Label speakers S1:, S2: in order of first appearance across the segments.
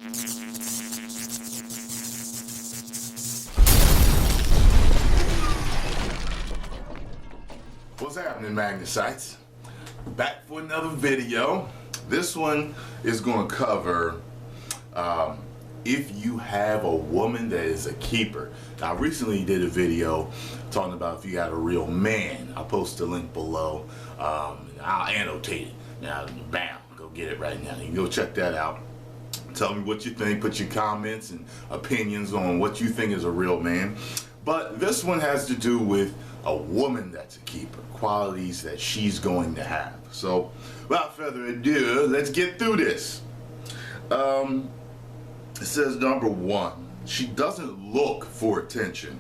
S1: What's happening, Magnesites? Back for another video. This one is going to cover if you have a woman that is a keeper. Now, I recently did a video talking about if you got a real man. I'll post the link below. I'll annotate it. Now, bam, go get it right now. You can go check that out. Tell me what you think. Put your comments and opinions on what you think is a real man. But this one has to do with a woman that's a keeper, qualities that she's going to have. So, without further ado, let's get through this. It says number one, she doesn't look for attention.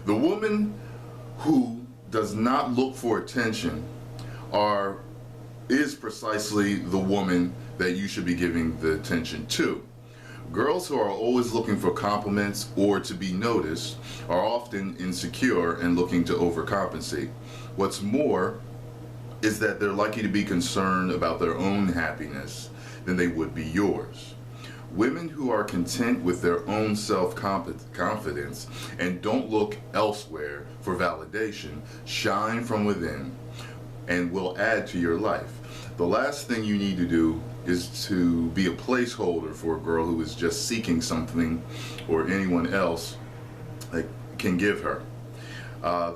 S1: The woman who does not look for attention is precisely the woman that you should be giving the attention to. Girls who are always looking for compliments or to be noticed are often insecure and looking to overcompensate. What's more is that they're likely to be concerned about their own happiness than they would be yours. Women who are content with their own self-confidence and don't look elsewhere for validation shine from within and will add to your life. The last thing you need to do is to be a placeholder for a girl who is just seeking something or anyone else can give her.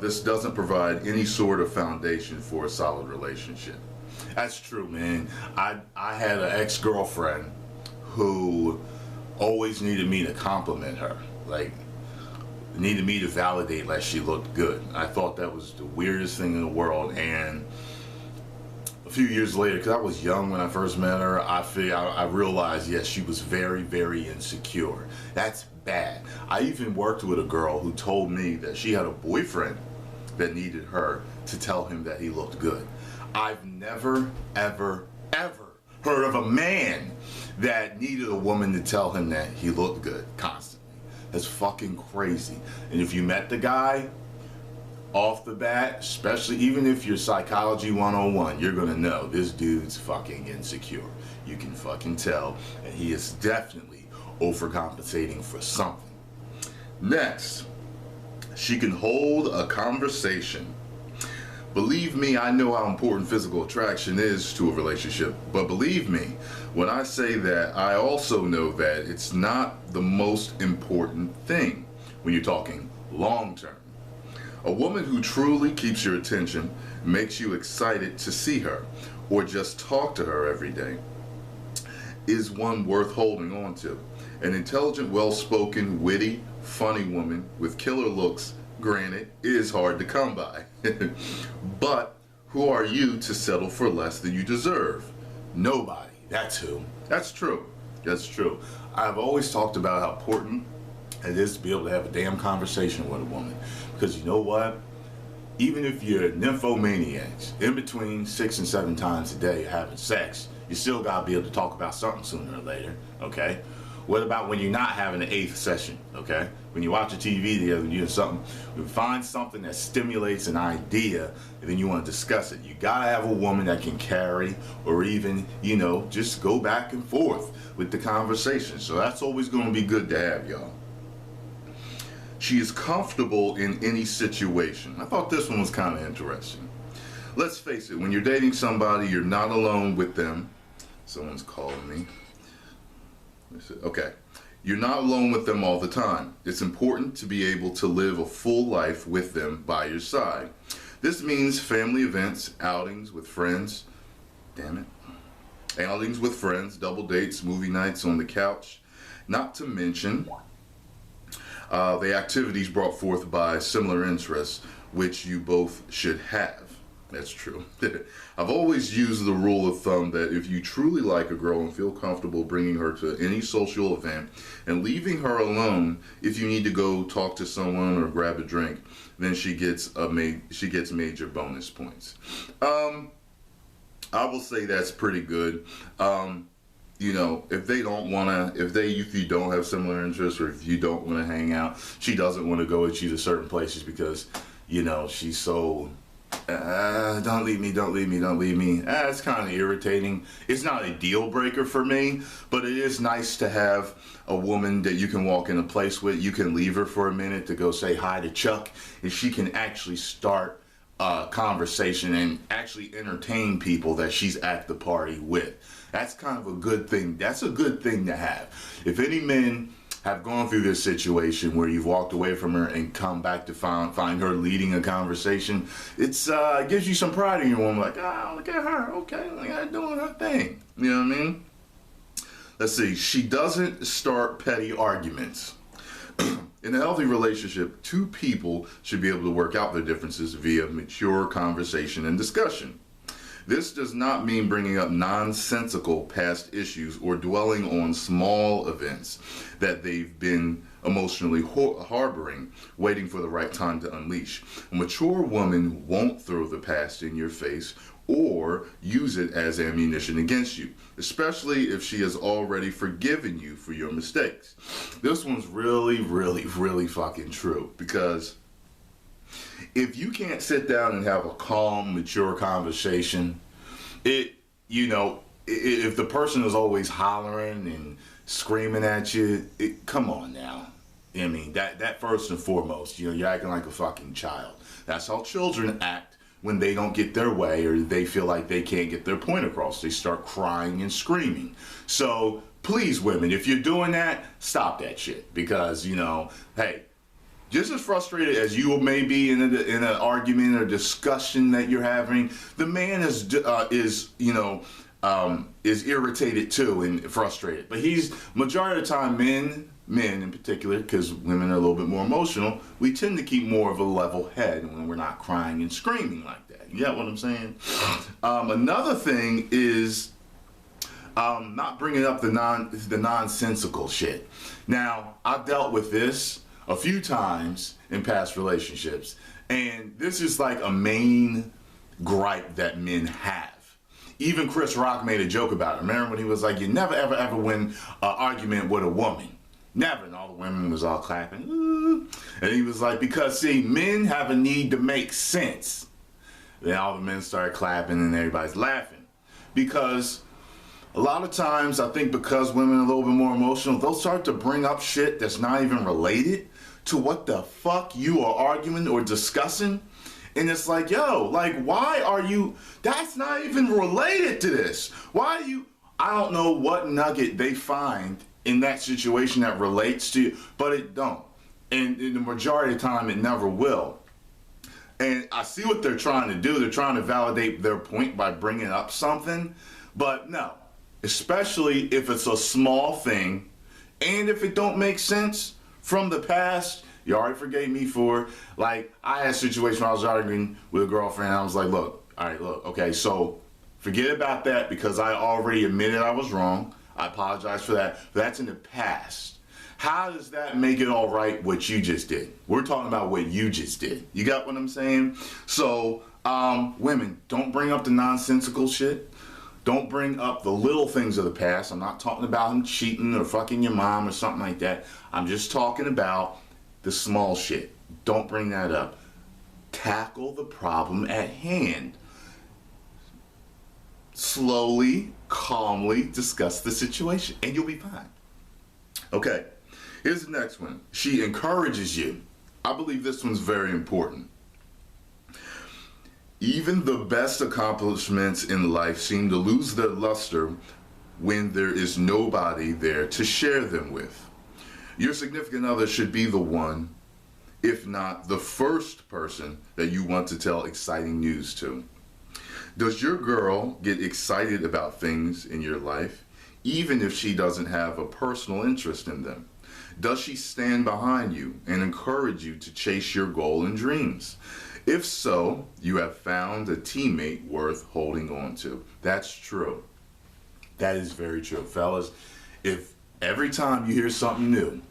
S1: This doesn't provide any sort of foundation for a solid relationship. That's true, man. I had an ex-girlfriend who always needed me to compliment her, needed me to validate like she looked good. I thought that was the weirdest thing in the world, and a few years later, because I was young when I first met her, I realized, yes, she was very, very insecure. That's bad. I even worked with a girl who told me that she had a boyfriend that needed her to tell him that he looked good. I've never, ever, ever heard of a man that needed a woman to tell him that he looked good constantly. That's fucking crazy. And if you met the guy off the bat, especially even if you're Psychology 101, you're gonna know this dude's fucking insecure. You can fucking tell, and he is definitely overcompensating for something. Next, she can hold a conversation. Believe me, I know how important physical attraction is to a relationship, but believe me when I say that, I also know that it's not the most important thing when you're talking long term. A woman who truly keeps your attention, makes you excited to see her or just talk to her every day, is one worth holding on to. An intelligent, well-spoken, witty, funny woman with killer looks, granted, is hard to come by. But who are you to settle for less than you deserve? Nobody. That's who. That's true. That's true. I've always talked about how important it is to be able to have a damn conversation with a woman. Because you know what? Even if you're nymphomaniacs, in between 6 and 7 times a day having sex, you still gotta be able to talk about something sooner or later, okay? What about when you're not having an 8th session, okay? When you watch a TV together and you do something, you find something that stimulates an idea and then you want to discuss it. You gotta have a woman that can carry or even, just go back and forth with the conversation. So that's always gonna be good to have, y'all. She is comfortable in any situation. I thought this one was kind of interesting. Let's face it, when you're dating somebody, you're not alone with them. Someone's calling me. Okay. You're not alone with them all the time. It's important to be able to live a full life with them by your side. This means family events, outings with friends, outings with friends, double dates, movie nights on the couch, not to mention the activities brought forth by similar interests, which you both should have. That's true. I've always used the rule of thumb that if you truly like a girl and feel comfortable bringing her to any social event and leaving her alone if you need to go talk to someone or grab a drink, then she gets major bonus points. I will say that's pretty good. If they don't wanna, if you don't have similar interests, or if you don't want to hang out, she doesn't want to go with you to certain places because, she's so don't leave me, don't leave me, don't leave me. It's kind of irritating. It's not a deal breaker for me, but it is nice to have a woman that you can walk in a place with. You can leave her for a minute to go say hi to Chuck, and she can actually start a conversation and actually entertain people that she's at the party with. That's kind of a good thing. That's a good thing to have. If any men have gone through this situation where you've walked away from her and come back to find her leading a conversation, it gives you some pride in your woman. Like, oh, look at her. Okay, look at her doing her thing. You know what I mean? Let's see. She doesn't start petty arguments. In a healthy relationship, two people should be able to work out their differences via mature conversation and discussion. This does not mean bringing up nonsensical past issues or dwelling on small events that they've been emotionally harboring, waiting for the right time to unleash. A mature woman won't throw the past in your face or use it as ammunition against you, especially if she has already forgiven you for your mistakes. This one's really, really, really fucking true, because if you can't sit down and have a calm, mature conversation, if the person is always hollering and screaming at you, come on now. I mean, that first and foremost, you're acting like a fucking child. That's how children act when they don't get their way or they feel like they can't get their point across. They start crying and screaming. So please, women, if you're doing that, stop that shit, because, hey, just as frustrated as you may be in an argument or discussion that you're having, the man is irritated too and frustrated. But majority of the time, men in particular, because women are a little bit more emotional, we tend to keep more of a level head when we're not crying and screaming like that. You get what I'm saying? Another thing is not bringing up the nonsensical shit. Now, I've dealt with this a few times in past relationships, and this is like a main gripe that men have. Even Chris Rock made a joke about it. Remember when he was like, you never ever ever win an argument with a woman. Never. And all the women was all clapping. Ooh. And he was like, because see, men have a need to make sense. Then all the men started clapping and everybody's laughing. Because a lot of times, I think because women are a little bit more emotional, they'll start to bring up shit that's not even related to what the fuck you are arguing or discussing. And it's like, yo, like, why are you, that's not even related to this. Why are you, I don't know what nugget they find in that situation that relates to you, but it don't. And in the majority of the time, it never will. And I see what they're trying to do. They're trying to validate their point by bringing up something, but no. Especially if it's a small thing, and if it don't make sense from the past. You already forgave me for, like, I had a situation where I was arguing with a girlfriend, and I was like, look, okay, so forget about that, because I already admitted I was wrong. I apologize for that. But that's in the past. How does that make it all right what you just did? We're talking about what you just did. You got what I'm saying? So, women, don't bring up the nonsensical shit. Don't bring up the little things of the past. I'm not talking about him cheating or fucking your mom or something like that. I'm just talking about the small shit. Don't bring that up. Tackle the problem at hand. Slowly, calmly discuss the situation, and you'll be fine. Okay, here's the next one. She encourages you. I believe this one's very important. Even the best accomplishments in life seem to lose their luster when there is nobody there to share them with. Your significant other should be the one, if not the first person, that you want to tell exciting news to. Does your girl get excited about things in your life, even if she doesn't have a personal interest in them? Does she stand behind you and encourage you to chase your goal and dreams? If so, you have found a teammate worth holding on to. That's true. That is very true. Fellas, if every time you hear something new,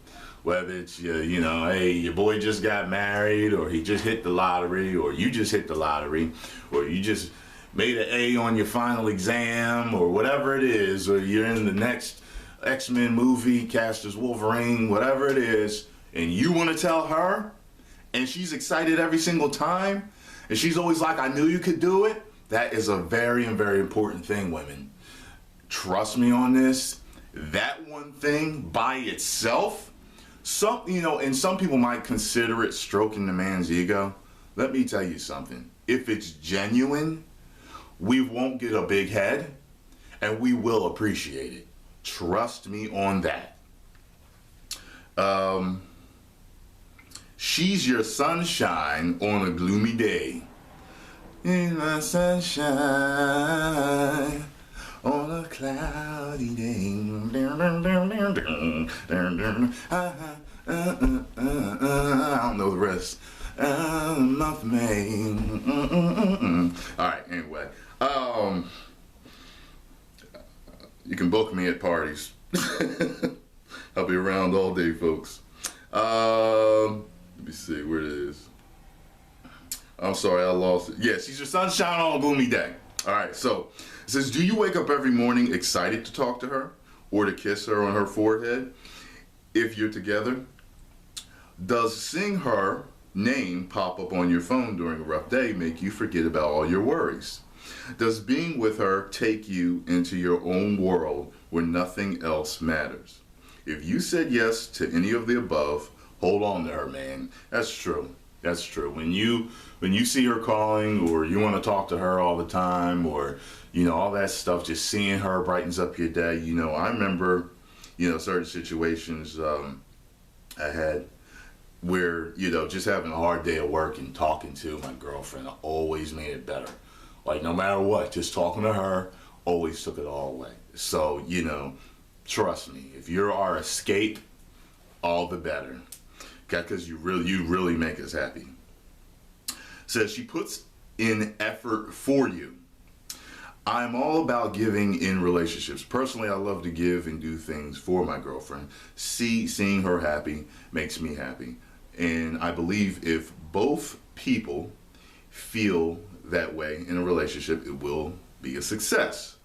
S1: whether it's, hey, your boy just got married, or he just hit the lottery, or you just hit the lottery, or you just made an A on your final exam, or whatever it is, or you're in the next X-Men movie, cast as Wolverine, whatever it is, and you want to tell her, and she's excited every single time, And she's always like, I knew you could do it. That is a very, very important thing, women. Trust me on this. That one thing by itself, and some people might consider it stroking the man's ego. Let me tell you something. If it's genuine, we won't get a big head, and we will appreciate it. Trust me on that. She's your sunshine on a gloomy day. In the sunshine on a cloudy day. I don't know the rest. Month May. Alright, anyway. You can book me at parties. I'll be around all day, folks. Let me see where it is. I'm sorry, I lost it. Yeah, she's your sunshine on a gloomy day. All right, so it says, do you wake up every morning excited to talk to her or to kiss her on her forehead if you're together? Does seeing her name pop up on your phone during a rough day make you forget about all your worries? Does being with her take you into your own world where nothing else matters? If you said yes to any of the above, hold on to her, man. That's true. That's true. When you see her calling, or you want to talk to her all the time, or all that stuff, just seeing her brightens up your day. I remember certain situations I had where just having a hard day at work and talking to my girlfriend always made it better. Like, no matter what, just talking to her always took it all away. So trust me, if you're our escape, all the better. Because you really make us happy. Says she puts in effort for you. I'm all about giving in relationships. Personally, I love to give and do things for my girlfriend. Seeing her happy makes me happy. And I believe if both people feel that way in a relationship, it will be a success.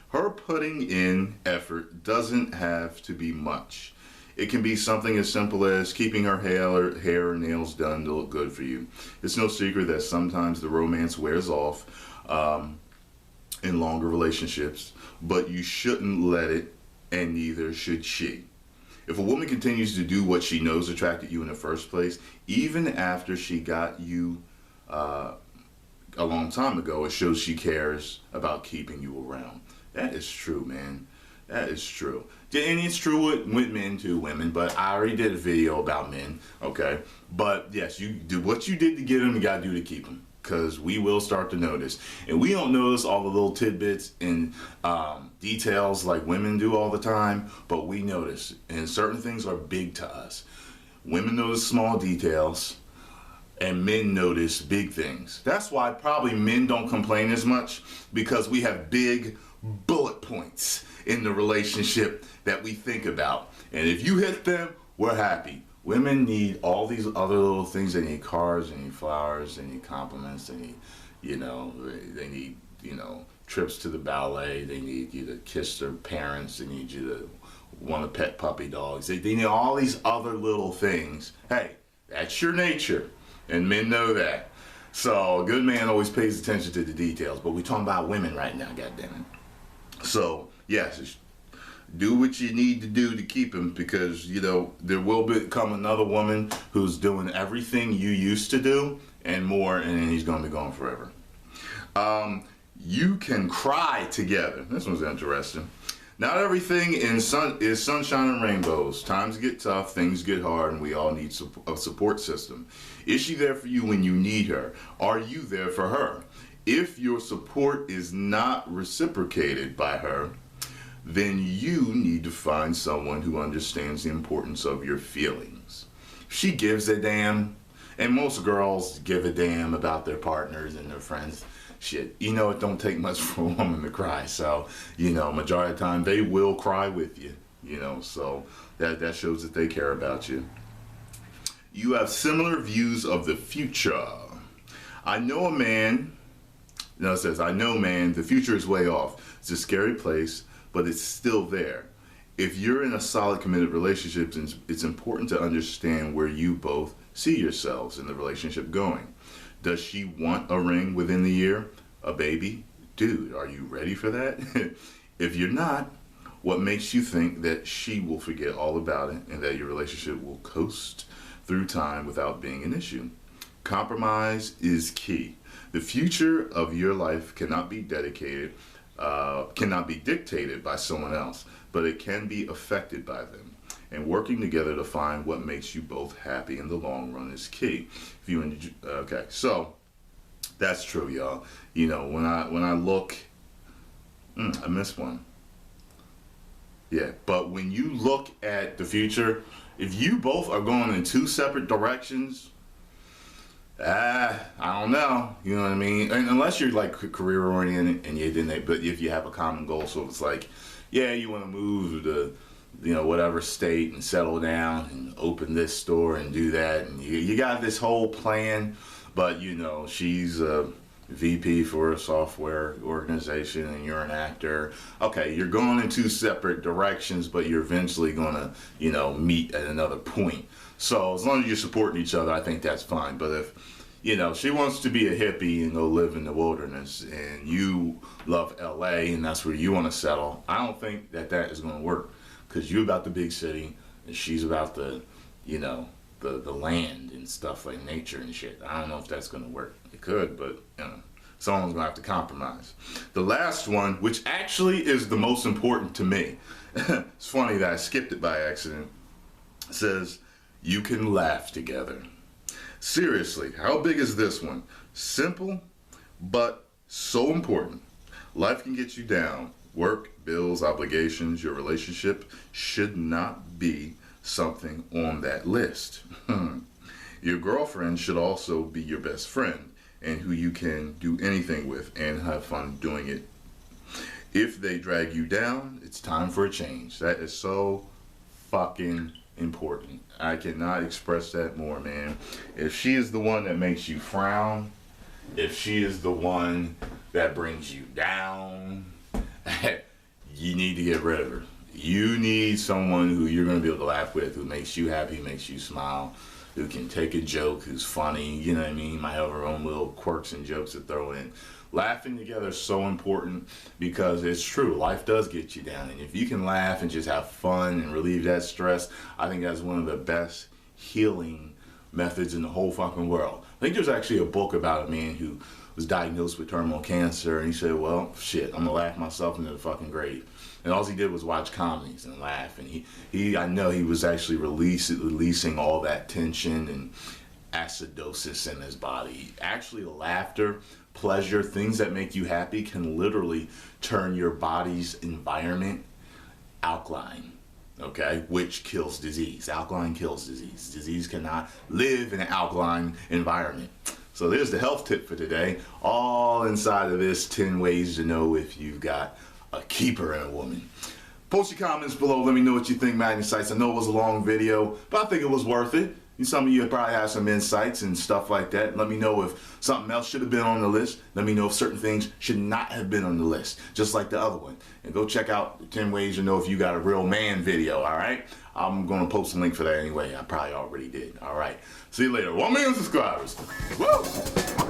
S1: Her putting in effort doesn't have to be much. It can be something as simple as keeping her hair or nails done to look good for you. It's no secret that sometimes the romance wears off in longer relationships, but you shouldn't let it, and neither should she. If a woman continues to do what she knows attracted you in the first place, even after she got you a long time ago, it shows she cares about keeping you around. That is true, man. That is true. And it's true with men too, women, but I already did a video about men, okay? But yes, you do what you did to get them, you gotta do to keep them, because we will start to notice. And we don't notice all the little tidbits and details like women do all the time, but we notice. And certain things are big to us. Women notice small details, and men notice big things. That's why probably men don't complain as much, because we have big bullet points in the relationship that we think about. And if you hit them, we're happy. Women need all these other little things. They need cars, they need flowers, they need compliments, they need, they need, trips to the ballet. They need you to kiss their parents. They need you to want to pet puppy dogs. They need all these other little things. Hey, that's your nature, and men know that. So a good man always pays attention to the details, but we're talking about women right now, goddammit. So, yes, do what you need to do to keep him, because, there will become another woman who's doing everything you used to do and more, and then he's going to be gone forever. You can cry together. This one's interesting. Not everything is sunshine and rainbows. Times get tough, things get hard, and we all need a support system. Is she there for you when you need her? Are you there for her? If your support is not reciprocated by her, then you need to find someone who understands the importance of your feelings. She gives a damn, and most girls give a damn about their partners and their friends. Shit, it don't take much for a woman to cry. So, majority of the time they will cry with you, so that shows that they care about you. You have similar views of the future. I know, man, the future is way off. It's a scary place, but it's still there. If you're in a solid, committed relationship, it's important to understand where you both see yourselves in the relationship going. Does she want a ring within the year? A baby? Dude, are you ready for that? If you're not, what makes you think that she will forget all about it and that your relationship will coast through time without being an issue? Compromise is key. The future of your life cannot be dictated by someone else, but it can be affected by them. And working together to find what makes you both happy in the long run is key. If you okay, so that's true, y'all. You know, when I look, I missed one. Yeah, but when you look at the future, if you both are going in two separate directions, I don't know. You know what I mean? And unless you're like career oriented and you didn't, but if you have a common goal, so it's like, yeah, you want to move to, you know, whatever state and settle down and open this store and do that, and you got this whole plan, but you know, she's a VP for a software organization and you're an actor. Okay, you're going in two separate directions, but you're eventually gonna, you know, meet at another point. So as long as you're supporting each other, I think that's fine. But if, you know, she wants to be a hippie and go live in the wilderness and you love LA and that's where you want to settle, I don't think that is going to work, because you're about the big city and she's about the, you know, the land and stuff like nature and shit. I don't know if that's going to work. It could, but you know, someone's going to have to compromise. The last one, which actually is the most important to me, it's funny that I skipped it by accident, says, you can laugh together. Seriously, how big is this one? Simple, but so important. Life can get you down. Work, bills, obligations, your relationship should not be something on that list. Your girlfriend should also be your best friend and who you can do anything with and have fun doing it. If they drag you down, it's time for a change. That is so fucking important. I cannot express that more, man. If she is the one that makes you frown, if she is the one that brings you down, you need to get rid of her. You need someone who you're going to be able to laugh with, who makes you happy, makes you smile, who can take a joke, who's funny, you know what I mean? Might have her own little quirks and jokes to throw in. Laughing together is so important, because it's true, life does get you down. And if you can laugh and just have fun and relieve that stress, I think that's one of the best healing methods in the whole fucking world. I think there's actually a book about a man who was diagnosed with terminal cancer, and he said, well, shit, I'm gonna laugh myself into the fucking grave. And all he did was watch comedies and laugh. And I know he was actually releasing all that tension and acidosis in his body. Actually, laughter, pleasure, things that make you happy can literally turn your body's environment alkaline, okay? Which kills disease. Alkaline kills disease. Disease cannot live in an alkaline environment. So there's the health tip for today. All inside of this 10 ways to know if you've got a keeper in a woman. Post your comments below. Let me know what you think, Magnesites. I know it was a long video, but I think it was worth it. Some of you probably have some insights and stuff like that. Let me know if something else should have been on the list. Let me know if certain things should not have been on the list, just like the other one. And go check out the 10 ways to know if you got a real man video, all right? I'm going to post a link for that anyway. I probably already did, all right? See you later. 1 million subscribers. Woo!